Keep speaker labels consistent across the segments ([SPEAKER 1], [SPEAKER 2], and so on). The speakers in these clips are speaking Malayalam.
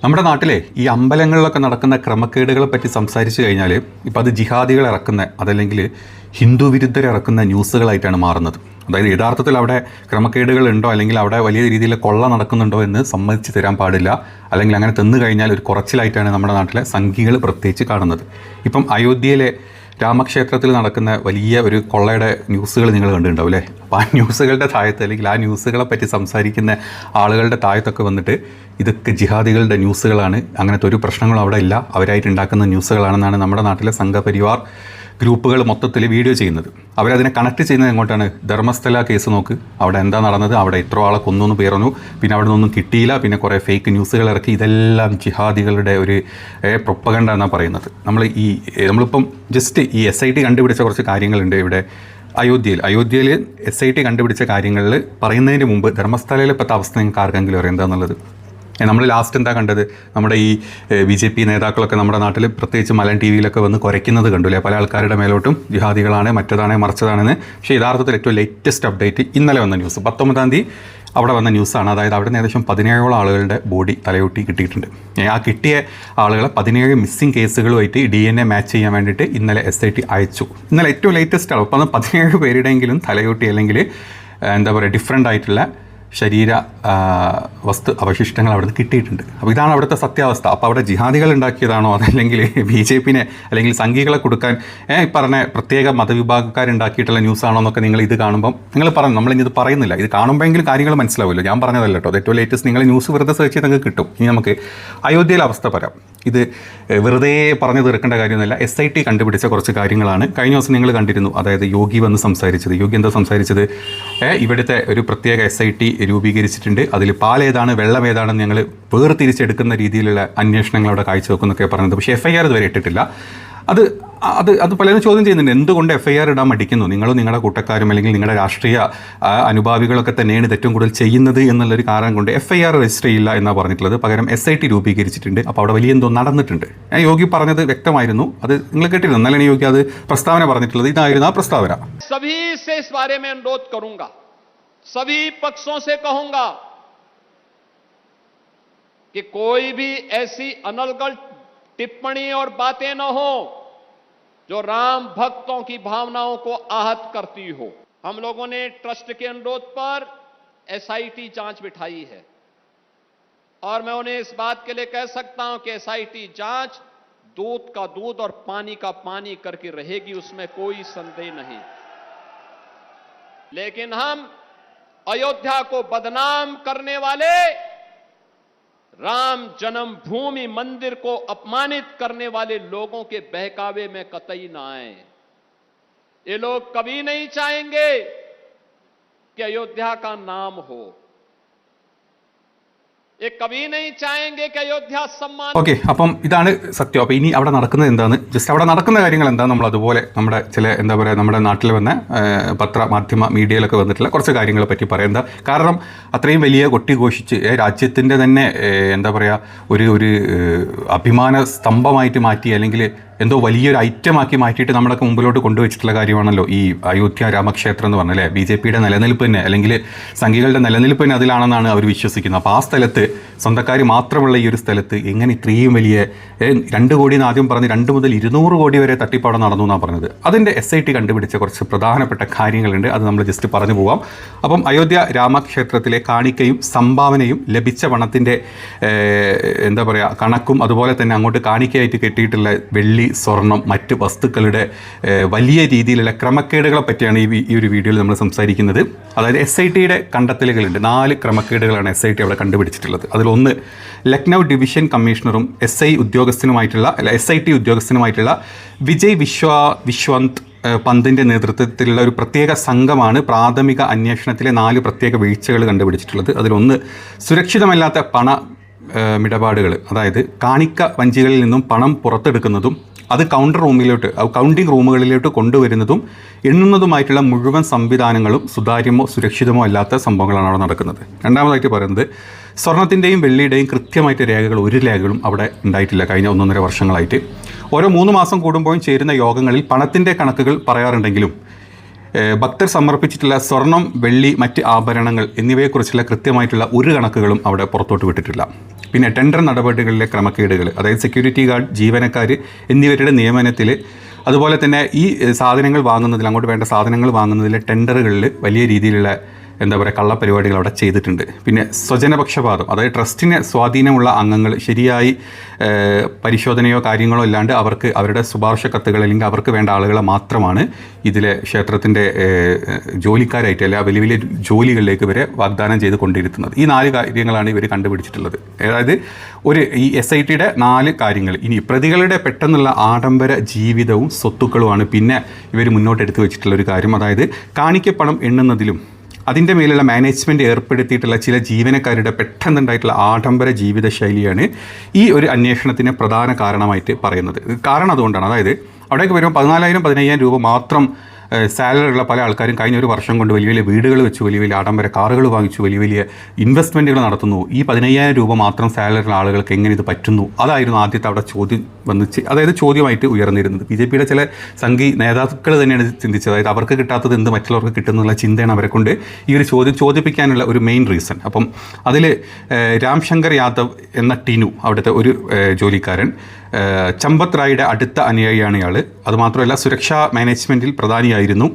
[SPEAKER 1] നമ്മുടെ നാട്ടിലെ ഈ അമ്പലങ്ങളിലൊക്കെ നടക്കുന്ന ക്രമക്കേടുകളെ പറ്റി സംസാരിച്ചു കഴിഞ്ഞാൽ ഇപ്പോൾ അത് ജിഹാദികൾ ഇറക്കുന്ന അതല്ലെങ്കിൽ ഹിന്ദു വിരുദ്ധർ ഇറക്കുന്ന ന്യൂസുകളായിട്ടാണ് മാറുന്നത്. അതായത് യഥാർത്ഥത്തിൽ അവിടെ ക്രമക്കേടുകൾ ഉണ്ടോ അല്ലെങ്കിൽ അവിടെ വലിയ രീതിയിൽ കൊള്ള നടക്കുന്നുണ്ടോ എന്ന് സമ്മതിച്ച് തരാൻ പാടില്ല, അല്ലെങ്കിൽ അങ്ങനെ തന്നു കഴിഞ്ഞാൽ ഒരു കുറച്ചിലായിട്ടാണ് നമ്മുടെ നാട്ടിലെ സംഘികൾ പ്രത്യേകിച്ച് കാണുന്നത്. ഇപ്പം അയോധ്യയിലെ രാമക്ഷേത്രത്തിൽ നടക്കുന്ന വലിയ ഒരു കൊള്ളയുടെ ന്യൂസുകൾ നിങ്ങൾ കണ്ടിട്ടുണ്ടാവും അല്ലേ? അപ്പോൾ ആ ന്യൂസുകളുടെ താഴത്ത് അല്ലെങ്കിൽ ആ ന്യൂസുകളെ പറ്റി സംസാരിക്കുന്ന ആളുകളുടെ താഴത്തൊക്കെ വന്നിട്ട് ഇതൊക്കെ ജിഹാദികളുടെ ന്യൂസുകളാണ്, അങ്ങനത്തെ ഒരു പ്രശ്നങ്ങളും അവിടെ ഇല്ല, അവരായിട്ട് ഉണ്ടാക്കുന്ന ന്യൂസുകളാണെന്നാണ് നമ്മുടെ നാട്ടിലെ സംഘപരിവാർ ഗ്രൂപ്പുകൾ മൊത്തത്തിൽ വീഡിയോ ചെയ്യുന്നത്. അവരതിനെ കണക്ട് ചെയ്യുന്നത് എങ്ങോട്ടാണ്? ധർമ്മസ്ഥല കേസ് നോക്ക്, അവിടെ എന്താ നടന്നത്, അവിടെ ഇത്ര ആളെ കൊന്നു പേർന്നു, പിന്നെ അവിടെ നിന്നൊന്നും കിട്ടിയില്ല, പിന്നെ കുറേ ഫേക്ക് ന്യൂസുകൾ ഇറക്കി. ഇതെല്ലാം ജിഹാദികളുടെ ഒരു പ്രൊപ്പഗണ്ട എന്നാണ് പറയുന്നത്. നമ്മളിപ്പം ജസ്റ്റ് ഈ SIT കണ്ടുപിടിച്ച കുറച്ച് കാര്യങ്ങളുണ്ട് ഇവിടെ അയോധ്യയിൽ SIT കണ്ടുപിടിച്ച കാര്യങ്ങളിൽ പറയുന്നതിന് മുമ്പ് ധർമ്മസ്ഥലയിലെ ഇപ്പോഴത്തെ അവസ്ഥ നിങ്ങൾക്ക് ആർക്കെങ്കിലും അറിയാം എന്താണെന്നുള്ളത്? നമ്മൾ ലാസ്റ്റ് എന്താ കണ്ടത്? നമ്മുടെ ഈ BJP നേതാക്കളൊക്കെ നമ്മുടെ നാട്ടിൽ പ്രത്യേകിച്ച് മലയാളം TV വന്ന് കുരയ്ക്കുന്നത് കണ്ടില്ലേ? പല ആൾക്കാരുടെ മേലോട്ടും ജിഹാദികളാണ്, മറ്റതാണ്, മറിച്ചതാണെന്ന്. പക്ഷേ യഥാർത്ഥത്തിൽ ഏറ്റവും ലേറ്റസ്റ്റ് അപ്ഡേറ്റ് ഇന്നലെ വന്ന ന്യൂസ്, 19-ാം തീയതി അവിടെ വന്ന ന്യൂസാണ്. അതായത് അവിടെ നിന്ന് ഏകദേശം 17ഓളം ആളുകളുടെ ബോഡി തലയൊട്ടി കിട്ടിയിട്ടുണ്ട്. ആ കിട്ടിയ ആളുകളെ 17 മിസ്സിംഗ് കേസുകളുമായിട്ട് DNA മാച്ച് ചെയ്യാൻ വേണ്ടിയിട്ട് ഇന്നലെ SIT അയച്ചു. ഇന്നലെ ഏറ്റവും ലേറ്റസ്റ്റ് ആണ്. അപ്പോൾ 17 പേരുടെയെങ്കിലും തലയൊട്ടി അല്ലെങ്കിൽ എന്താ പറയുക ഡിഫറെൻ്റ് ആയിട്ടുള്ള ശരീര വസ്തു അവശിഷ്ടങ്ങൾ അവിടെ നിന്ന് കിട്ടിയിട്ടുണ്ട്. അപ്പോൾ ഇതാണ് അവിടുത്തെ സത്യാവസ്ഥ. അപ്പോൾ അവിടെ ജിഹാദികൾ ഉണ്ടാക്കിയതാണോ അതല്ലെങ്കിൽ BJPനെ അല്ലെങ്കിൽ സംഘികളെ കൊടുക്കാൻ പറഞ്ഞ പ്രത്യേക മതവിഭാഗക്കാരുണ്ടാക്കിയിട്ടുള്ള ന്യൂസാണോ എന്നൊക്കെ നിങ്ങൾ ഇത് കാണുമ്പം നിങ്ങൾ പറഞ്ഞു. നമ്മളിത് പറയുന്നില്ല, ഇത് കാണുമ്പോഴെങ്കിലും കാര്യങ്ങൾ മനസ്സിലാവുമല്ലോ. ഞാൻ പറഞ്ഞതല്ല കേട്ടോ, ഏറ്റവും ലേറ്റസ്റ്റ് നിങ്ങൾ ന്യൂസ് വെറുതെ സെർച്ച് ചെയ്ത് നിങ്ങൾക്ക് കിട്ടും. ഇനി നമുക്ക് അയോധ്യയിലെ അവസ്ഥ പറയാം. ഇത് വെറുതെ പറഞ്ഞു തീർക്കേണ്ട കാര്യമൊന്നുമില്ല. SIT കണ്ടുപിടിച്ച കുറച്ച് കാര്യങ്ങളാണ്. കഴിഞ്ഞ ദിവസം നിങ്ങൾ കണ്ടിരുന്നു, അതായത് യോഗി വന്ന് സംസാരിച്ചത്. യോഗി എന്താ സംസാരിച്ചത്? ഇവിടുത്തെ ഒരു പ്രത്യേക SIT രൂപീകരിച്ചിട്ടുണ്ട്, അതിൽ പാലേതാണ് വെള്ളം ഏതാണെന്ന് ഞങ്ങൾ വേർതിരിച്ചെടുക്കുന്ന രീതിയിലുള്ള അന്വേഷണങ്ങൾ അവിടെ കാഴ്ചവെക്കുന്നൊക്കെ പറഞ്ഞത്. പക്ഷേ FIR ഇതുവരെ ഇട്ടിട്ടില്ല. അത് പലരും ചോദ്യം ചെയ്യുന്നുണ്ട്, എന്തുകൊണ്ട് FIR ഇടാൻ മടിക്കുന്നു? നിങ്ങളും നിങ്ങളുടെ കൂട്ടക്കാരും അല്ലെങ്കിൽ നിങ്ങളുടെ രാഷ്ട്രീയ അനുഭാവികളൊക്കെ തന്നെയാണ് ഇത് ഏറ്റവും കൂടുതൽ ചെയ്യുന്നത് എന്നുള്ളൊരു കാരണം കൊണ്ട് FIR രജിസ്റ്റർ ചെയ്യില്ല എന്നാണ് പറഞ്ഞിട്ടുള്ളത്. പകരം SIT രൂപീകരിച്ചിട്ടുണ്ട്. അപ്പോൾ അവിടെ വലിയ എന്തോ നടന്നിട്ടുണ്ട്. യോഗി പറഞ്ഞത് വ്യക്തമായിരുന്നു, അത് നിങ്ങൾ കേട്ടിരുന്നു. എന്നാലാണ് യോഗി അത് പ്രസ്താവന പറഞ്ഞിട്ടുള്ളത്. ഇതായിരുന്നു ആ പ്രസ്താവന.
[SPEAKER 2] सभी पक्षों से कहूंगा कि कोई भी ऐसी अनर्गल टिप्पणी और बातें न हो जो राम भक्तों की भावनाओं को आहत करती हो। हम लोगों ने ट्रस्ट के अनुरोध पर SIT जांच बिठाई है और मैं उन्हें इस बात के लिए कह सकता हूं कि SIT जांच दूध का दूध और पानी का पानी करके रहेगी, उसमें कोई संदेह नहीं। लेकिन हम अयोध्या को बदनाम करने वाले, राम जन्मभूमि मंदिर को अपमानित करने वाले लोगों के बहकावे में कतई ना आए। ये लोग कभी नहीं चाहेंगे कि अयोध्या का नाम हो, ये कभी नहीं चाहेंगे कि अयोध्या सम्मान।
[SPEAKER 1] ഓക്കെ, അപ്പം ഇതാണ് സത്യം. അപ്പോൾ ഇനി അവിടെ നടക്കുന്നത് എന്താണ്, ജസ്റ്റ് അവിടെ നടക്കുന്ന കാര്യങ്ങൾ എന്താ, നമ്മൾ അതുപോലെ നമ്മുടെ ചില എന്താ പറയുക നമ്മുടെ നാട്ടിൽ വന്ന മാധ്യമ മീഡിയയിലൊക്കെ വന്നിട്ടുള്ള കുറച്ച് കാര്യങ്ങളെ പറ്റി പറയുന്നത്. കാരണം അത്രയും വലിയ കൊട്ടിഘോഷിച്ച് രാജ്യത്തിൻ്റെ തന്നെ എന്താ പറയുക ഒരു അഭിമാന സ്തംഭമായിട്ട് മാറ്റി അല്ലെങ്കിൽ എന്തോ വലിയൊരു ഐറ്റമാക്കി മാറ്റിയിട്ട് നമ്മളൊക്കെ മുമ്പിലോട്ട് കൊണ്ടുവച്ചിട്ടുള്ള കാര്യമാണല്ലോ ഈ അയോധ്യ രാമക്ഷേത്രം എന്ന് പറഞ്ഞാൽ. BJPയുടെ നിലനിൽപ്പ് തന്നെ അല്ലെങ്കിൽ സംഘികളുടെ നിലനിൽപ്പ് തന്നെ അതിലാണെന്നാണ് അവർ വിശ്വസിക്കുന്നത്. അപ്പോൾ ആ സ്ഥലത്ത് സ്വന്തക്കാർ മാത്രമുള്ള ഈ ഒരു സ്ഥലത്ത് എങ്ങനെ ഇത്രയും വലിയ 2 കോടി എന്ന് ആദ്യം പറഞ്ഞ് 2 മുതൽ 200 കോടി വരെ തട്ടിപ്പാടം നടന്നു എന്നാണ് പറഞ്ഞത്. അതിൻ്റെ SIT കണ്ടുപിടിച്ച കുറച്ച് പ്രധാനപ്പെട്ട കാര്യങ്ങളുണ്ട്, അത് നമ്മൾ ജസ്റ്റ് പറഞ്ഞു പോവാം. അപ്പം അയോധ്യ രാമക്ഷേത്രത്തിലെ കാണിക്കയും സംഭാവനയും ലഭിച്ച പണത്തിൻ്റെ എന്താ പറയുക കണക്കും അതുപോലെ തന്നെ അങ്ങോട്ട് കാണിക്കയായിട്ട് കെട്ടിയിട്ടുള്ള വെള്ളി, സ്വർണം, മറ്റ് വസ്തുക്കളുടെ വലിയ രീതിയിലുള്ള ക്രമക്കേടുകളെ പറ്റിയാണ് ഈ ഒരു വീഡിയോയിൽ നമ്മൾ സംസാരിക്കുന്നത്. അതായത് SITയുടെ കണ്ടെത്തലുകളുണ്ട്. 4 ക്രമക്കേടുകളാണ് SIT അവിടെ കണ്ടുപിടിച്ചിട്ടുള്ളത്. അതിലൊന്ന് ലക്നൗ ഡിവിഷൻ കമ്മീഷണറും SIT ഉദ്യോഗസ്ഥനുമായിട്ടുള്ള വിജയ് വിശ്വന്ത് പന്തിൻ്റെ നേതൃത്വത്തിലുള്ള ഒരു പ്രത്യേക സംഘമാണ് പ്രാഥമിക അന്വേഷണത്തിലെ 4 പ്രത്യേക വീഴ്ചകൾ കണ്ടുപിടിച്ചിട്ടുള്ളത്. അതിലൊന്ന് സുരക്ഷിതമല്ലാത്ത ഇടപാടുകൾ, അതായത് കാണിക്ക വഞ്ചികളിൽ നിന്നും പണം പുറത്തെടുക്കുന്നതും അത് കൗണ്ടിംഗ് റൂമുകളിലോട്ട് കൊണ്ടുവരുന്നതും എണ്ണുന്നതുമായിട്ടുള്ള മുഴുവൻ സംവിധാനങ്ങളും സുതാര്യമോ സുരക്ഷിതമോ അല്ലാത്ത സംഭവങ്ങളാണ് അവിടെ നടക്കുന്നത്. രണ്ടാമതായിട്ട് പറയുന്നത് സ്വർണത്തിൻ്റെയും വെള്ളിയുടെയും കൃത്യമായിട്ട് രേഖകൾ, ഒരു രേഖകളും അവിടെ ഉണ്ടായിട്ടില്ല കഴിഞ്ഞ 1.5 വർഷങ്ങളായിട്ട്. ഓരോ 3 മാസം കൂടുമ്പോഴും ചേരുന്ന യോഗങ്ങളിൽ പണത്തിൻ്റെ കണക്കുകൾ പറയാറുണ്ടെങ്കിലും ഭക്തർ സമർപ്പിച്ചിട്ടുള്ള സ്വർണം, വെള്ളി, മറ്റ് ആഭരണങ്ങൾ എന്നിവയെക്കുറിച്ചുള്ള കൃത്യമായിട്ടുള്ള ഒരു കണക്കുകളും അവിടെ പുറത്തോട്ട് വിട്ടിട്ടില്ല. പിന്നെ ടെൻഡർ നടപടികളിലെ ക്രമക്കേടുകൾ, അതായത് സെക്യൂരിറ്റി ഗാർഡ്, ജീവനക്കാർ എന്നിവരുടെ നിയമനത്തിൽ, അതുപോലെ തന്നെ ഈ സാധനങ്ങൾ വാങ്ങുന്നതിൽ, അങ്ങോട്ട് വേണ്ട സാധനങ്ങൾ വാങ്ങുന്നതിലെ ടെൻഡറുകളിൽ വലിയ രീതിയിലുള്ള കള്ളപ്പരിപാടികൾ അവിടെ ചെയ്തിട്ടുണ്ട്. പിന്നെ സ്വജനപക്ഷപാതം, അതായത് ട്രസ്റ്റിന് സ്വാധീനമുള്ള അംഗങ്ങൾ ശരിയായി പരിശോധനയോ കാര്യങ്ങളോ ഇല്ലാണ്ട് അവർക്ക് അവരുടെ ശുപാർശ കത്തുകൾ അല്ലെങ്കിൽ അവർക്ക് വേണ്ട ആളുകളെ മാത്രമാണ് ഇതിലെ ക്ഷേത്രത്തിൻ്റെ ജോലിക്കാരായിട്ട് അല്ല വലിയ വലിയ ജോലികളിലേക്ക് ഇവരെ വാഗ്ദാനം ചെയ്ത് കൊണ്ടിരുത്തുന്നത്. ഈ 4 കാര്യങ്ങളാണ് ഇവർ കണ്ടുപിടിച്ചിട്ടുള്ളത്. അതായത് ഈ SITയുടെ 4 കാര്യങ്ങൾ. ഇനി പ്രതികളുടെ പെട്ടെന്നുള്ള ആഡംബര ജീവിതവും സ്വത്തുക്കളുമാണ് പിന്നെ ഇവർ മുന്നോട്ടെടുത്ത് വെച്ചിട്ടുള്ള ഒരു കാര്യം. അതായത് കാണിക്കപ്പണം എണ്ണുന്നതിലും അതിൻ്റെ മേലുള്ള മാനേജ്മെൻറ്റ് ഏർപ്പെടുത്തിയിട്ടുള്ള ചില ജീവനക്കാരുടെ പെട്ടെന്നുണ്ടായിട്ടുള്ള ആഡംബര ജീവിതശൈലിയാണ് ഈ ഒരു അന്വേഷണത്തിന് പ്രധാന കാരണമായിട്ട് പറയുന്നത്. കാരണം അതുകൊണ്ടാണ്, അതായത് അവിടേക്ക് വരുമ്പോൾ 14,000-15,000 രൂപ മാത്രം സാലറി ഉള്ള പല ആൾക്കാരും കഴിഞ്ഞ ഒരു വർഷം കൊണ്ട് വലിയ വലിയ വീടുകൾ വെച്ചു, വലിയ വലിയ ആഡംബര കാറുകൾ വാങ്ങിച്ചു, വലിയ വലിയ ഇൻവെസ്റ്റ്മെൻറ്റുകൾ നടത്തുന്നു. ഈ 15,000 രൂപ മാത്രം സാലറി ഉള്ള ആളുകൾക്ക് എങ്ങനെ ഇത് പറ്റുന്നു? അതായിരുന്നു ആദ്യത്തെ അവിടെ ചോദ്യം അതായത് ചോദ്യമായിട്ട് ഉയർന്നിരുന്നത്. BJPയുടെ ചില സംഘി നേതാക്കൾ തന്നെയാണ് ചിന്തിച്ചത്. അതായത് അവർക്ക് കിട്ടാത്തത് എന്ത് മറ്റുള്ളവർക്ക് കിട്ടുന്നുള്ള ചിന്തയാണ് അവരെ കൊണ്ട് ഈ ഒരു ചോദിപ്പിക്കാനുള്ള ഒരു മെയിൻ റീസൺ. അപ്പം അതിൽ രാംശങ്കർ യാദവ് എന്ന ടിനു, അവിടുത്തെ ഒരു ജോലിക്കാരൻ, ചമ്പത് റായിയുടെ അടുത്ത അനുയായിയാണ് ഇയാൾ. അതുമാത്രമല്ല സുരക്ഷാ മാനേജ്മെൻറ്റിൽ പ്രധാനിയായിരുന്നു.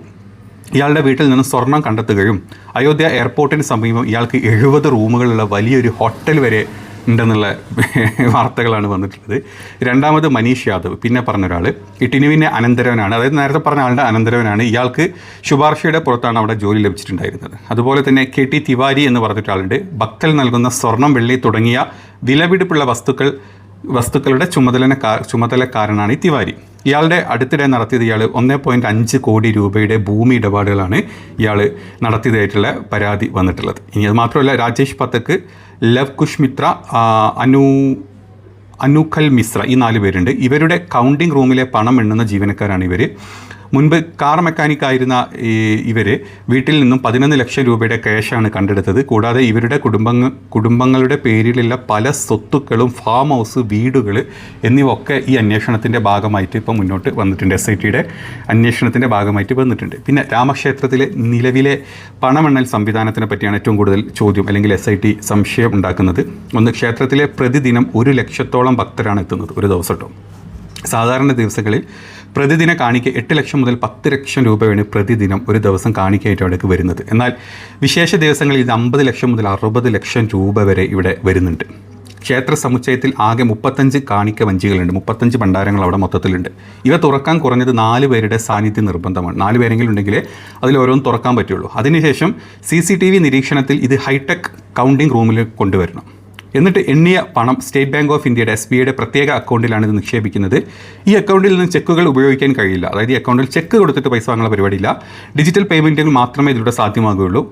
[SPEAKER 1] ഇയാളുടെ വീട്ടിൽ നിന്ന് സ്വർണം കണ്ടെത്തുകയും അയോധ്യ എയർപോർട്ടിന് സമീപം ഇയാൾക്ക് 70 റൂമുകളുള്ള വലിയൊരു ഹോട്ടൽ വരെ ഉണ്ടെന്നുള്ള വാർത്തകളാണ് വന്നിട്ടുള്ളത്. രണ്ടാമത് മനീഷ് യാദവ്, പിന്നെ പറഞ്ഞൊരാൾ, ഈ ടിനുവിൻ്റെ അനന്തരവനാണ്, അതായത് നേരത്തെ പറഞ്ഞ ആളുടെ അനന്തരവനാണ്. ഇയാൾക്ക് ശുപാർശയുടെ പുറത്താണ് അവിടെ ജോലി ലഭിച്ചിട്ടുണ്ടായിരുന്നത്. അതുപോലെ തന്നെ KT തിവാരി എന്ന് പറഞ്ഞിട്ടാളുണ്ട്. ഭക്തൽ നൽകുന്ന സ്വർണം, വെള്ളി തുടങ്ങിയ വിലപിടിപ്പുള്ള വസ്തുക്കളുടെ ചുമതലക്കാരനാണ് ഈ തിവാരി. ഇയാളുടെ അടുത്തിടെ നടത്തിയത് ഇയാൾ 1.5 കോടി രൂപയുടെ ഭൂമി ഇടപാടുകളാണ് ഇയാൾ നടത്തിയതായിട്ടുള്ള പരാതി വന്നിട്ടുള്ളത്. ഇനി അത് മാത്രമല്ല, രാജേഷ് പത്തക്ക്, ലവ് കുഷ് മിത്ര, അനുഖൽ മിശ്ര, ഈ 4 പേരുണ്ട്. ഇവരുടെ കൗണ്ടിംഗ് റൂമിലെ പണം എണ്ണുന്ന ജീവനക്കാരാണ് ഇവർ. മുൻപ് കാർ മെക്കാനിക്കായിരുന്ന ഇവർ വീട്ടിൽ നിന്നും 11 ലക്ഷം രൂപയുടെ ക്യാഷാണ് കണ്ടെടുത്തത്. കൂടാതെ ഇവരുടെ കുടുംബങ്ങളുടെ പേരിലുള്ള പല സ്വത്തുക്കളും, ഫാം ഹൗസ്, വീടുകൾ എന്നിവ ഒക്കെ ഈ അന്വേഷണത്തിൻ്റെ ഭാഗമായിട്ട് ഇപ്പോൾ മുന്നോട്ട് വന്നിട്ടുണ്ട്. SITയുടെ അന്വേഷണത്തിൻ്റെ ഭാഗമായിട്ട് വന്നിട്ടുണ്ട്. പിന്നെ രാമക്ഷേത്രത്തിലെ നിലവിലെ പണമെണ്ണൽ സംവിധാനത്തിനെ പറ്റിയാണ് ഏറ്റവും കൂടുതൽ ചോദ്യം അല്ലെങ്കിൽ SIT സംശയം ഉണ്ടാക്കുന്നത്. ഒന്ന്, ക്ഷേത്രത്തിലെ പ്രതിദിനം 1 ലക്ഷത്തോളം ഭക്തരാണ് എത്തുന്നത് ഒരു ദിവസം കേട്ടോ. സാധാരണ ദിവസങ്ങളിൽ പ്രതിദിന കാണിക്ക 8 ലക്ഷം മുതൽ 10 ലക്ഷം രൂപയാണ് പ്രതിദിനം ഒരു ദിവസം കാണിക്കയായിട്ട് അവിടേക്ക് വരുന്നത്. എന്നാൽ വിശേഷ ദിവസങ്ങളിൽ ഇത് 50 ലക്ഷം മുതൽ 60 ലക്ഷം രൂപ വരെ ഇവിടെ വരുന്നുണ്ട്. ക്ഷേത്ര സമുച്ചയത്തിൽ ആകെ 35 കാണിക്ക വഞ്ചികളുണ്ട്, 35 ഭണ്ഡാരങ്ങൾ അവിടെ മൊത്തത്തിലുണ്ട്. ഇവ തുറക്കാൻ കുറഞ്ഞത് 4 പേരുടെ സാന്നിധ്യം നിർബന്ധമാണ്. 4 പേരെങ്കിലും ഉണ്ടെങ്കിൽ അതിൽ ഓരോന്നും തുറക്കാൻ പറ്റുള്ളൂ. അതിനുശേഷം CCTV നിരീക്ഷണത്തിൽ ഇത് ഹൈടെക് കൗണ്ടിംഗ് റൂമിൽ കൊണ്ടുവരണം. എന്നിട്ട് എണ്ണിയ പണം സ്റ്റേറ്റ് ബാങ്ക് ഓഫ് ഇന്ത്യയുടെ SBIയുടെ പ്രത്യേക അക്കൗണ്ടിലാണ് ഇത് നിക്ഷേപിക്കുന്നത്. ഈ അക്കൗണ്ടിൽ നിന്ന് ചെക്കുകൾ ഉപയോഗിക്കാൻ കഴിയില്ല. അതായത് ഈ അക്കൗണ്ടിൽ ചെക്ക് കൊടുത്തിട്ട് പൈസ വാങ്ങുന്ന പരിപാടിയില്ല. ഡിജിറ്റൽ പേയ്മെൻറ്റുകൾ മാത്രമേ ഇതിലൂടെ സാധ്യമാകുകയുള്ളൂ.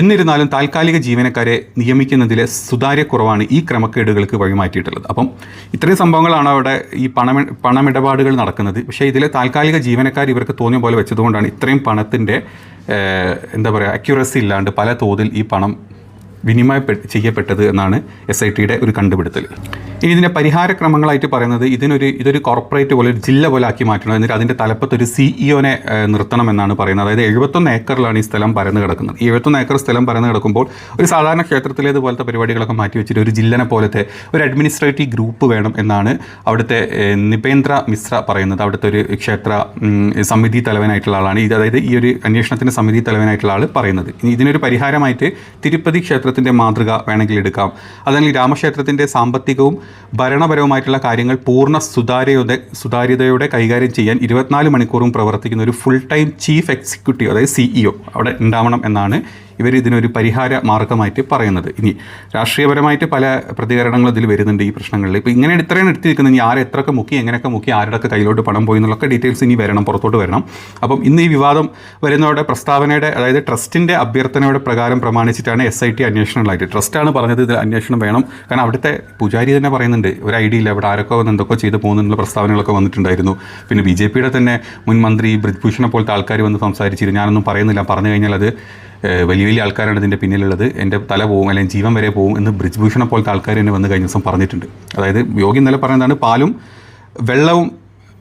[SPEAKER 1] എന്നിരുന്നാലും താൽക്കാലിക ജീവനക്കാരെ നിയമിക്കുന്നതിലെ സുതാര്യക്കുറവാണ് ഈ ക്രമക്കേടുകൾക്ക് വഴിമാറ്റിയിട്ടുള്ളത്. അപ്പം ഇത്രയും സംഭവങ്ങളാണ് അവിടെ ഈ പണമിടപാടുകൾ നടക്കുന്നത്. പക്ഷേ ഇതിലെ താൽക്കാലിക ജീവനക്കാർ ഇവർക്ക് തോന്നിയ പോലെ വെച്ചതുകൊണ്ടാണ് ഇത്രയും പണത്തിൻ്റെ അക്യുറസി ഇല്ലാണ്ട് പല തോതിൽ ഈ പണം ചെയ്യപ്പെട്ടത് എന്നാണ് SITയുടെ ഒരു കണ്ടുപിടുത്തൽ. ഇനി ഇതിൻ്റെ പരിഹാരക്രമങ്ങളായിട്ട് പറയുന്നത് ഇതൊരു കോർപ്പറേറ്റ് പോലെ ഒരു ജില്ല പോലെ ആക്കി മാറ്റണം. എന്നിട്ട് അതിൻ്റെ തലപ്പത്തൊരു CEOനെ നിർത്തണമെന്നാണ് പറയുന്നത്. അതായത് 71 ഏക്കറിലാണ് ഈ സ്ഥലം പരന്ന് കിടക്കുന്നത്. ഈ 71 ഏക്കർ സ്ഥലം പരന്ന് കിടക്കുമ്പോൾ ഒരു സാധാരണ ക്ഷേത്രത്തിലേതുപോലത്തെ പരിപാടികളൊക്കെ മാറ്റി വെച്ചിട്ട് ഒരു ജില്ലനെ പോലത്തെ ഒരു അഡ്മിനിസ്ട്രേറ്റീവ് ഗ്രൂപ്പ് വേണം എന്നാണ് അവിടുത്തെ നിപേന്ദ്ര മിശ്ര പറയുന്നത്. അവിടുത്തെ ഒരു ക്ഷേത്ര സമിതി തലവനായിട്ടുള്ള ആളാണ് അതായത് ഈ ഒരു അന്വേഷണത്തിൻ്റെ സമിതി തലവനായിട്ടുള്ള ആൾ പറയുന്നത്. ഇനി ഇതിനൊരു പരിഹാരമായിട്ട് തിരുപ്പതി ക്ഷേത്രത്തിൻ്റെ മാതൃക വേണമെങ്കിൽ എടുക്കാം. അതല്ലെങ്കിൽ രാമക്ഷേത്രത്തിൻ്റെ സാമ്പത്തികവും ഭരണപരവുമായിട്ടുള്ള കാര്യങ്ങൾ പൂർണ്ണ സുതാര്യതയോടെ കൈകാര്യം ചെയ്യാൻ 24 മണിക്കൂറും പ്രവർത്തിക്കുന്ന ഒരു ഫുൾ ടൈം ചീഫ് എക്സിക്യൂട്ടീവ്, അതായത് CEO അവിടെ ഉണ്ടാവണം എന്നാണ് ഇവർ ഇതിനൊരു പരിഹാര മാർഗമായിട്ട് പറയുന്നത്. ഇനി രാഷ്ട്രീയപരമായിട്ട് പല പ്രതികരണങ്ങൾ ഇതിൽ വരുന്നുണ്ട് ഈ പ്രശ്നങ്ങളിൽ. ഇപ്പോൾ ഇങ്ങനെ ഇത്രയും എടുത്തിരിക്കുന്നത് ഇനി ആരെ എത്രയൊക്കെ മുക്കി എങ്ങനെയൊക്കെ മുക്കി ആരുടെയൊക്കെ കയ്യിലോട്ട് പണം പോയി എന്നുള്ളൊക്കെ ഡീറ്റെയിൽസ് ഇനി പുറത്തോട്ട് വരണം. അപ്പം ഇന്ന് ഈ വിവാദം വരുന്നവരുടെ പ്രസ്താവനയുടെ, അതായത് ട്രസ്റ്റിൻ്റെ അഭ്യർത്ഥനയുടെ പ്രകാരം പ്രമാണിച്ചിട്ടാണ് SIT അന്വേഷണങ്ങളായിട്ട് ട്രസ്റ്റാണ് പറഞ്ഞത് ഇത് അന്വേഷണം വേണം. കാരണം അവിടുത്തെ പൂജാരി തന്നെ പറയുന്നുണ്ട് ഒരു ഐഡിയ ഇല്ല, ഇവിടെ ആരൊക്കെ വന്ന് എന്തൊക്കെ ചെയ്ത് പോകുന്നുള്ള പ്രസ്താവനകളൊക്കെ വന്നിട്ടുണ്ടായിരുന്നു. പിന്നെ BJPയുടെ തന്നെ മുൻ മന്ത്രി ബ്രിജ്ഭൂഷണെ പോലത്തെ ആൾക്കാർ വന്ന് സംസാരിച്ചിരുന്നു. ഞാനൊന്നും പറയുന്നില്ല, പറഞ്ഞു കഴിഞ്ഞാൽ അത് വലിയ വലിയ ആൾക്കാരാണ് ഇതിൻ്റെ പിന്നിലുള്ളത്, എൻ്റെ തല പോവും അല്ലെങ്കിൽ ജീവൻ വരെ പോവും എന്ന് ബ്രിജ്ഭൂഷണെ പോലത്തെ ആൾക്കാർ തന്നെ വന്ന് കഴിഞ്ഞ ദിവസം പറഞ്ഞിട്ടുണ്ട്. അതായത് യോഗി ഇന്നലെ പറയുന്നതാണ് പാലും വെള്ളവും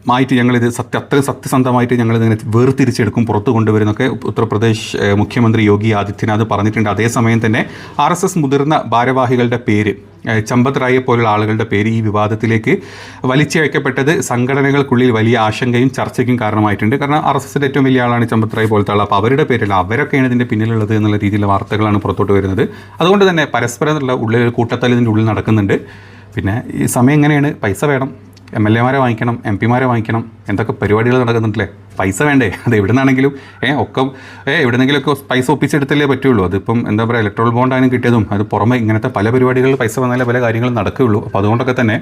[SPEAKER 1] മായിട്ട് ഞങ്ങളിത് അത്രയും സത്യസന്ധമായിട്ട് ഞങ്ങളിതിനെ വേർതിരിച്ചെടുക്കും, പുറത്തു കൊണ്ടുവരുന്നൊക്കെ ഉത്തർപ്രദേശ് മുഖ്യമന്ത്രി യോഗി ആദിത്യനാഥ് പറഞ്ഞിട്ടുണ്ട്. അതേസമയം തന്നെ RSS മുതിർന്ന ഭാരവാഹികളുടെ പേര്, ചമ്പത് റായെ പോലുള്ള ആളുകളുടെ പേര് ഈ വിവാദത്തിലേക്ക് വലിച്ചയക്കപ്പെട്ടത് സംഘടനകൾക്കുള്ളിൽ വലിയ ആശങ്കയും ചർച്ചയ്ക്കും കാരണമായിട്ടുണ്ട്. കാരണം RSSന്റെ ഏറ്റവും വലിയ ആളാണ് ചമ്പത് റായ് പോലത്തെ ആൾ. അപ്പോൾ അവരുടെ പേരിൽ അവരൊക്കെയാണ് ഇതിൻ്റെ പിന്നിലുള്ളത് എന്നുള്ള രീതിയിലുള്ള വാർത്തകളാണ് പുറത്തോട്ട് വരുന്നത്. അതുകൊണ്ട് തന്നെ പരസ്പരമുള്ള ഉള്ളിൽ കൂട്ടത്തൽ ഇതിൻ്റെ ഉള്ളിൽ നടക്കുന്നുണ്ട്. പിന്നെ ഈ സമയം എങ്ങനെയാണ്? പൈസ വേണം, MLA-മാരെ വാങ്ങിക്കണം, MP-മാരെ വാങ്ങിക്കണം, എന്തൊക്കെ പരിപാടികൾ നടക്കുന്നുണ്ടല്ലേ? പൈസ വേണ്ടേ? അത് എവിടെ നിന്നാണെങ്കിലും ഒക്കെ എവിടെന്നെങ്കിലുമൊക്കെ പൈസ ഒപ്പിച്ചെടുത്തല്ലേ പറ്റുള്ളൂ. അതിപ്പം എന്താ പറയുക, ഇലക്ട്രൽ ബോണ്ടാണ് കിട്ടിയതും അത് പുറമെ ഇങ്ങനത്തെ പല പരിപാടികളിൽ പൈസ വന്നാലേ പല കാര്യങ്ങളും നടക്കുകയുള്ളൂ. അപ്പോൾ അതുകൊണ്ടൊക്കെ തന്നെ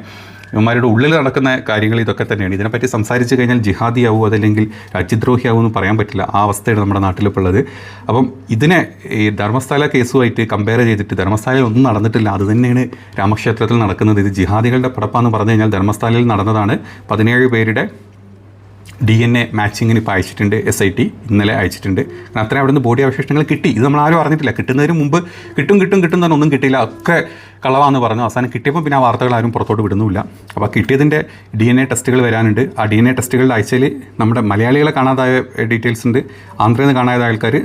[SPEAKER 1] ഇവന്മാരുടെ ഉള്ളിൽ നടക്കുന്ന കാര്യങ്ങൾ ഇതൊക്കെ തന്നെയാണ്. ഇതിനെപ്പറ്റി സംസാരിച്ച് കഴിഞ്ഞാൽ ജിഹാദിയാവും അതല്ലെങ്കിൽ രാജ്യദ്രോഹിയാവും എന്ന് പറയാൻ പറ്റില്ല. ആ അവസ്ഥയാണ് നമ്മുടെ നാട്ടിലിപ്പോൾ ഉള്ളത്. അപ്പം ഇതിനെ ഈ ധർമ്മസ്ഥല കേസുമായിട്ട് കമ്പയർ ചെയ്തിട്ട് ധർമ്മസ്ഥലയിൽ ഒന്നും നടന്നിട്ടില്ല, അത് തന്നെയാണ് രാമക്ഷേത്രത്തിൽ നടക്കുന്നത്. ഇത് ജിഹാദികളുടെ പടപ്പാന്ന് പറഞ്ഞു കഴിഞ്ഞാൽ ധർമ്മസ്ഥലയിൽ നടന്നതാണ്. 17 പേരുടെ DNA മാച്ചിങ്ങിന് ഇപ്പോൾ അയച്ചിട്ടുണ്ട് SIT, ഇന്നലെ അയച്ചിട്ടുണ്ട്. കാരണം അത്രയും അവിടെ നിന്ന് ബോഡി അവശിഷ്ടങ്ങൾ കിട്ടി. ഇത് നമ്മൾ ആരും അറിഞ്ഞിട്ടില്ല. കിട്ടുന്നതിന് മുമ്പ് കിട്ടും തന്നെ ഒന്നും കിട്ടിയില്ല, ഒക്കെ കളവാന്ന് പറഞ്ഞു. അവസാനം കിട്ടിയപ്പോൾ പിന്നെ ആ വാർത്തകൾ ആരും പുറത്തോട്ട് വിടുന്നുമില്ല. അപ്പോൾ കിട്ടിയതിൻ്റെ DNA ടെസ്റ്റുകൾ വരാനുണ്ട്. ആ DNA ടെസ്റ്റുകളുടെ അയച്ചതിൽ നമ്മുടെ മലയാളികളെ കാണാതായ ഡീറ്റെയിൽസ് ഉണ്ട്, ആന്ധ്രയിൽ നിന്ന് കാണാതായ ആൾക്കാർ,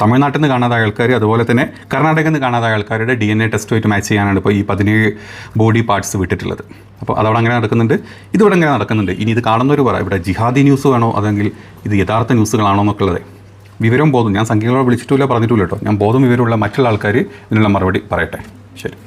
[SPEAKER 1] തമിഴ്നാട്ടിൽ നിന്ന് കാണാതായ ആൾക്കാർ, അതുപോലെ തന്നെ കർണാടകയിൽ നിന്ന് കാണാതായ ആൾക്കാരുടെ DNA ടെസ്റ്റുമായിട്ട് മാച്ച് ചെയ്യാനാണ് ഇപ്പോൾ ഈ 17 ബോഡി പാർട്സ് വിട്ടിട്ടുള്ളത്. അപ്പോൾ അതവിടെ അങ്ങനെ നടക്കുന്നുണ്ട്, ഇതിവിടെ അങ്ങനെ നടക്കുന്നുണ്ട്. ഇനി ഇത് കാണുന്നവർ പറ, ഇവിടെ ജിഹാദി ന്യൂസ് വേണോ അതെങ്കിൽ ഇത് യഥാർത്ഥ ന്യൂസുകളാണോ എന്നൊക്കെ ഉള്ളത്. വിവരം ബോധം, ഞാൻ സംഖ്യകളോട് വിളിച്ചിട്ടില്ല പറഞ്ഞിട്ടില്ല കേട്ടോ, ഞാൻ ബോധം വിവരമുള്ള മറ്റുള്ള ആൾക്കാർ ഇതിനുള്ള മറുപടി പറയട്ടെ. ശരി.